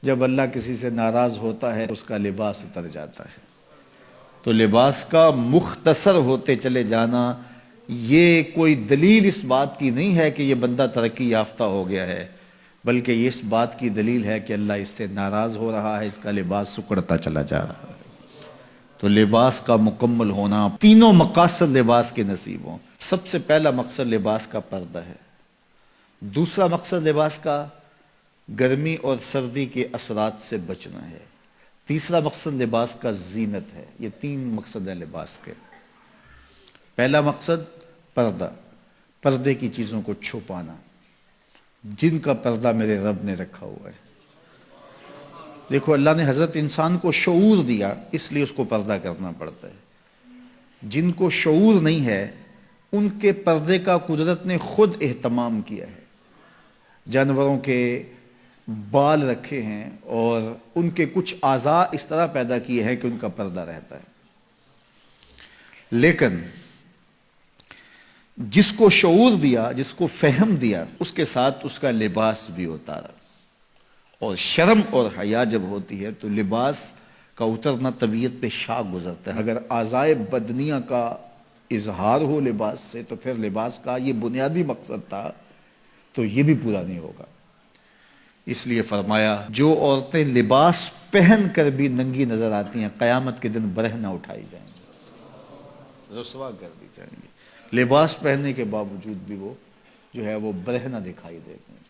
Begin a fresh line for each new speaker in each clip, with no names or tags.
جب اللہ کسی سے ناراض ہوتا ہے اس کا لباس اتر جاتا ہے، تو لباس کا مختصر ہوتے چلے جانا یہ کوئی دلیل اس بات کی نہیں ہے کہ یہ بندہ ترقی یافتہ ہو گیا ہے، بلکہ یہ اس بات کی دلیل ہے کہ اللہ اس سے ناراض ہو رہا ہے، اس کا لباس سکڑتا چلا جا رہا ہے۔ تو لباس کا مکمل ہونا، تینوں مقاصد لباس کے نصیب ہوں۔ سب سے پہلا مقصد لباس کا پردہ ہے، دوسرا مقصد لباس کا گرمی اور سردی کے اثرات سے بچنا ہے، تیسرا مقصد لباس کا زینت ہے۔ یہ تین مقصد ہیں لباس کے۔ پہلا مقصد پردہ، پردے کی چیزوں کو چھپانا، جن کا پردہ میرے رب نے رکھا ہوا ہے۔ دیکھو، اللہ نے حضرت انسان کو شعور دیا، اس لیے اس کو پردہ کرنا پڑتا ہے۔ جن کو شعور نہیں ہے ان کے پردے کا قدرت نے خود اہتمام کیا ہے۔ جانوروں کے بال رکھے ہیں اور ان کے کچھ اعضاء اس طرح پیدا کیے ہیں کہ ان کا پردہ رہتا ہے، لیکن جس کو شعور دیا، جس کو فہم دیا، اس کے ساتھ اس کا لباس بھی اتارا۔ اور شرم اور حیا جب ہوتی ہے تو لباس کا اترنا طبیعت پہ شاک گزرتا ہے۔ اگر اعضائے بدنیہ کا اظہار ہو لباس سے تو پھر لباس کا یہ بنیادی مقصد تھا تو یہ بھی پورا نہیں ہوگا۔ اس لیے فرمایا، جو عورتیں لباس پہن کر بھی ننگی نظر آتی ہیں قیامت کے دن برہنہ اٹھائی جائیں گی، رسوا کر دی جائیں گی۔ لباس پہننے کے باوجود بھی وہ جو ہے وہ برہنہ دکھائی دیتے ہیں۔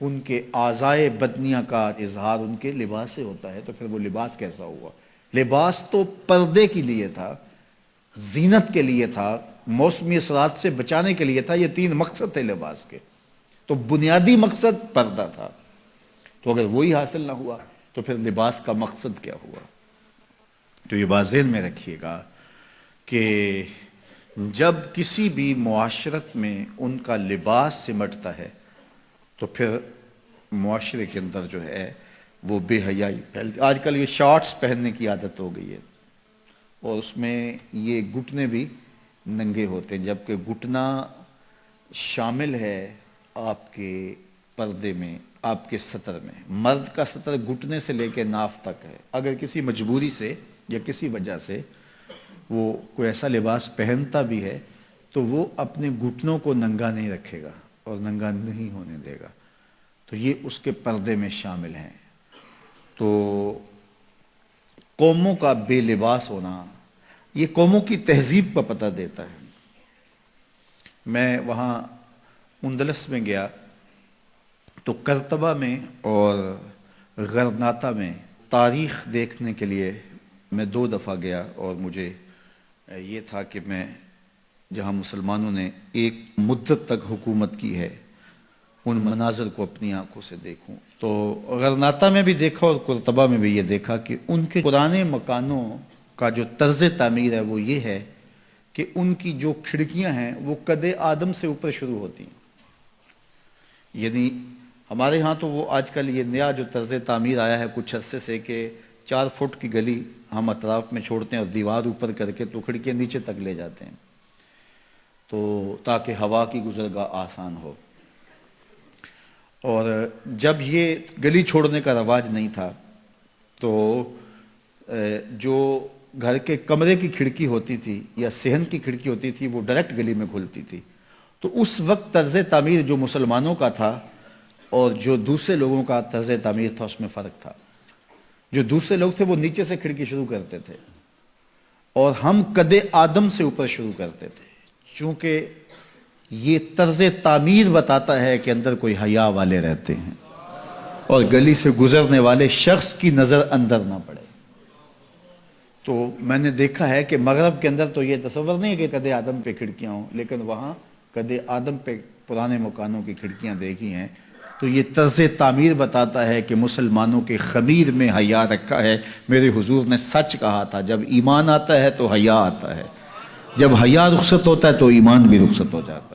ان کے اعضائے بدنیہ کا اظہار ان کے لباس سے ہوتا ہے، تو پھر وہ لباس کیسا ہوا؟ لباس تو پردے کے لیے تھا، زینت کے لیے تھا، موسمی اثرات سے بچانے کے لیے تھا۔ یہ تین مقصد تھے لباس کے، تو بنیادی مقصد پردہ تھا۔ تو اگر وہی حاصل نہ ہوا تو پھر لباس کا مقصد کیا ہوا؟ تو یہ بات ذہن میں رکھیے گا کہ جب کسی بھی معاشرت میں ان کا لباس سمٹتا ہے تو پھر معاشرے کے اندر جو ہے وہ بے حیائی پھیلتی۔ آج کل یہ شارٹس پہننے کی عادت ہو گئی ہے اور اس میں یہ گھٹنے بھی ننگے ہوتے ہیں، جبکہ گھٹنا شامل ہے آپ کے پردے میں، آپ کے سطر میں۔ مرد کا سطر گھٹنے سے لے کے ناف تک ہے۔ اگر کسی مجبوری سے یا کسی وجہ سے وہ کوئی ایسا لباس پہنتا بھی ہے تو وہ اپنے گھٹنوں کو ننگا نہیں رکھے گا اور ننگا نہیں ہونے دے گا، تو یہ اس کے پردے میں شامل ہیں۔ تو قوموں کا بے لباس ہونا یہ قوموں کی تہذیب کا پتہ دیتا ہے۔ میں وہاں اندلس میں گیا تو کرتبہ میں اور غرناطہ میں تاریخ دیکھنے کے لیے میں 2 دفعہ گیا، اور مجھے یہ تھا کہ میں جہاں مسلمانوں نے ایک مدت تک حکومت کی ہے ان مناظر کو اپنی آنکھوں سے دیکھوں۔ تو غرناطہ میں بھی دیکھا اور کرتبہ میں بھی یہ دیکھا کہ ان کے پرانے مکانوں کا جو طرز تعمیر ہے وہ یہ ہے کہ ان کی جو کھڑکیاں ہیں وہ قد آدم سے اوپر شروع ہوتی ہیں۔ یعنی ہمارے ہاں تو وہ آج کل یہ نیا جو طرز تعمیر آیا ہے کچھ عرصے سے کہ 4 فٹ کی گلی ہم اطراف میں چھوڑتے ہیں اور دیوار اوپر کر کے تو کھڑکیاں نیچے تک لے جاتے ہیں، تو تاکہ ہوا کی گزرگاہ آسان ہو۔ اور جب یہ گلی چھوڑنے کا رواج نہیں تھا تو جو گھر کے کمرے کی کھڑکی ہوتی تھی یا صحن کی کھڑکی ہوتی تھی وہ ڈائریکٹ گلی میں کھلتی تھی۔ تو اس وقت طرز تعمیر جو مسلمانوں کا تھا اور جو دوسرے لوگوں کا طرز تعمیر تھا اس میں فرق تھا۔ جو دوسرے لوگ تھے وہ نیچے سے کھڑکی شروع کرتے تھے اور ہم قد آدم سے اوپر شروع کرتے تھے، چونکہ یہ طرز تعمیر بتاتا ہے کہ اندر کوئی حیا والے رہتے ہیں اور گلی سے گزرنے والے شخص کی نظر اندر نہ پڑے۔ تو میں نے دیکھا ہے کہ مغرب کے اندر تو یہ تصور نہیں ہے کہ قد آدم پہ کھڑکیاں ہوں، لیکن وہاں قد آدم پہ پرانے مکانوں کی کھڑکیاں دیکھی ہیں، تو یہ طرز تعمیر بتاتا ہے کہ مسلمانوں کے خمیر میں حیا رکھا ہے۔ میرے حضور نے سچ کہا تھا، جب ایمان آتا ہے تو حیا آتا ہے، جب حیا رخصت ہوتا ہے تو ایمان بھی رخصت ہو جاتا ہے۔